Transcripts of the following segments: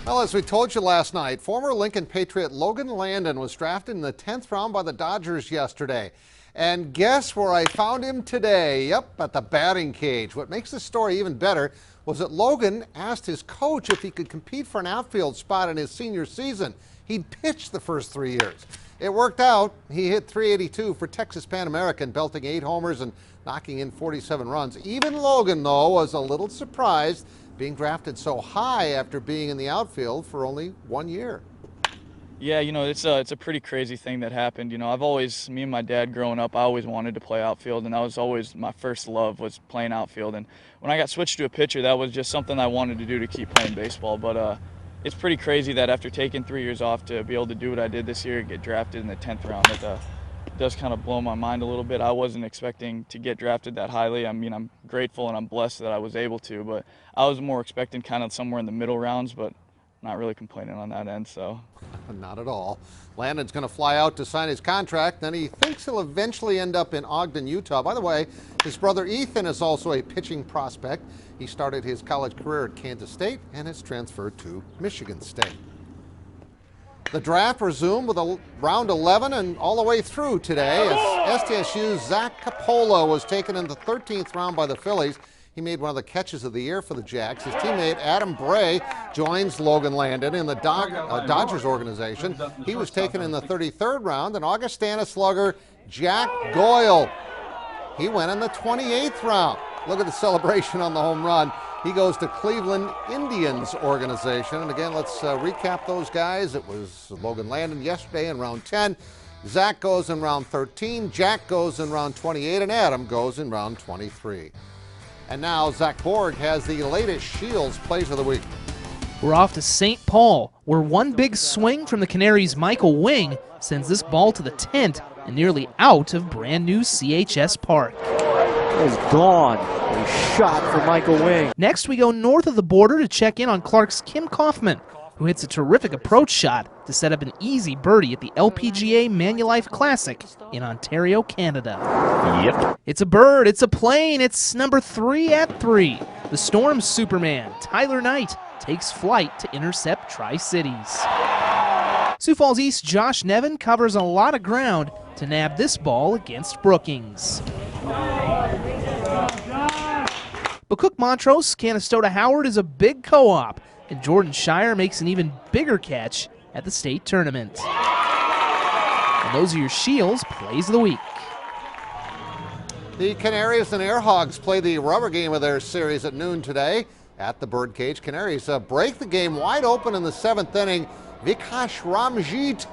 Well, as we told you last night, former Lincoln Patriot Logan Landon was drafted in the 10th round by the Dodgers yesterday. And guess where I found him today? Yep, at the batting cage. What makes this story even better was that Logan asked his coach if he could compete for an outfield spot in his senior season. He'd pitched the first 3 years. It worked out. He hit .382 for Texas Pan American, belting 8 homers and knocking in 47 runs. Even Logan, though, was a little surprised being drafted so high after being in the outfield for only 1 year. Yeah, it's a pretty crazy thing that happened. Me and my dad growing up, I always wanted to play outfield, and that was always my first love, was playing outfield. And when I got switched to a pitcher, that was just something I wanted to do to keep playing baseball. But it's pretty crazy that after taking 3 years off to be able to do what I did this year and get drafted in the 10th round, that does kind of blow my mind a little bit. I wasn't expecting to get drafted that highly. I mean, I'm grateful and I'm blessed that I was able to, but I was more expecting kind of somewhere in the middle rounds, but not really complaining on that end. So not at all. Landon's going to fly out to sign his contract, then he thinks he'll eventually end up in Ogden, Utah. By the way, his brother Ethan is also a pitching prospect. He started his college career at Kansas State and has transferred to Michigan State. The draft resumed with a round 11 and all the way through today as SDSU's Zach Capola was taken in the 13th round by the Phillies. He made one of the catches of the year for the Jacks. His teammate Adam Bray joins Logan Landon in the Dodgers organization. He was taken in the 33rd round, and Augustana slugger Jack Doyle, he went in the 28th round. Look at the celebration on the home run. He goes to Cleveland Indians organization. And again, let's recap those guys. It was Logan Landon yesterday in round 10. Zach goes in round 13. Jack goes in round 28. And Adam goes in round 23. And now Zach Borg has the latest Shields plays of the week. We're off to St. Paul, where one big swing from the Canaries' Michael Wing sends this ball to the tent and nearly out of brand new CHS Park. Is gone. A shot for Michael Wing. Next, we go north of the border to check in on Clark's Kim Kaufman, who hits a terrific approach shot to set up an easy birdie at the LPGA Manulife Classic in Ontario, Canada. Yep. It's a bird, it's a plane, it's number 3 at 3. The Storm Superman, Tyler Knight, takes flight to intercept Tri-Cities. Sioux Falls East Josh Nevin covers a lot of ground to nab this ball against Brookings. But Cook Montrose, Canastota Howard is a big co-op, and Jordan Shire makes an even bigger catch at the state tournament. And those are your Shields plays of the week. The Canaries and Airhogs play the rubber game of their series at noon today at the Birdcage. Canaries break the game wide open in the 7th inning. Vikash Ramjeet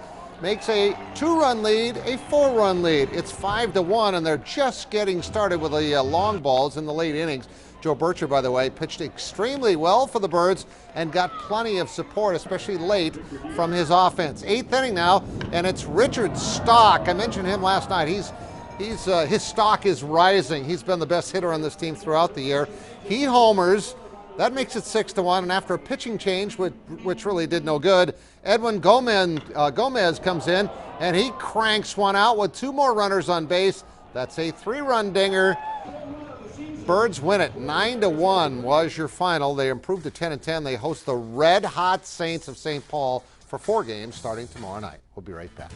makes a 2-run lead, a 4-run lead. It's 5-1, and they're just getting started with the long balls in the late innings. Joe Bircher, by the way, pitched extremely well for the Birds and got plenty of support, especially late, from his offense. 8th inning now, and it's Richard Stock. I mentioned him last night. His stock is rising. He's been the best hitter on this team throughout the year. He homers. That makes it 6-1, and after a pitching change, which really did no good, Edwin Gomez comes in, and he cranks one out with 2 more runners on base. That's a 3-run dinger. Birds win it. 9-1 was your final. They improved to 10-10. They host the red-hot Saints of St. Paul for 4 games starting tomorrow night. We'll be right back.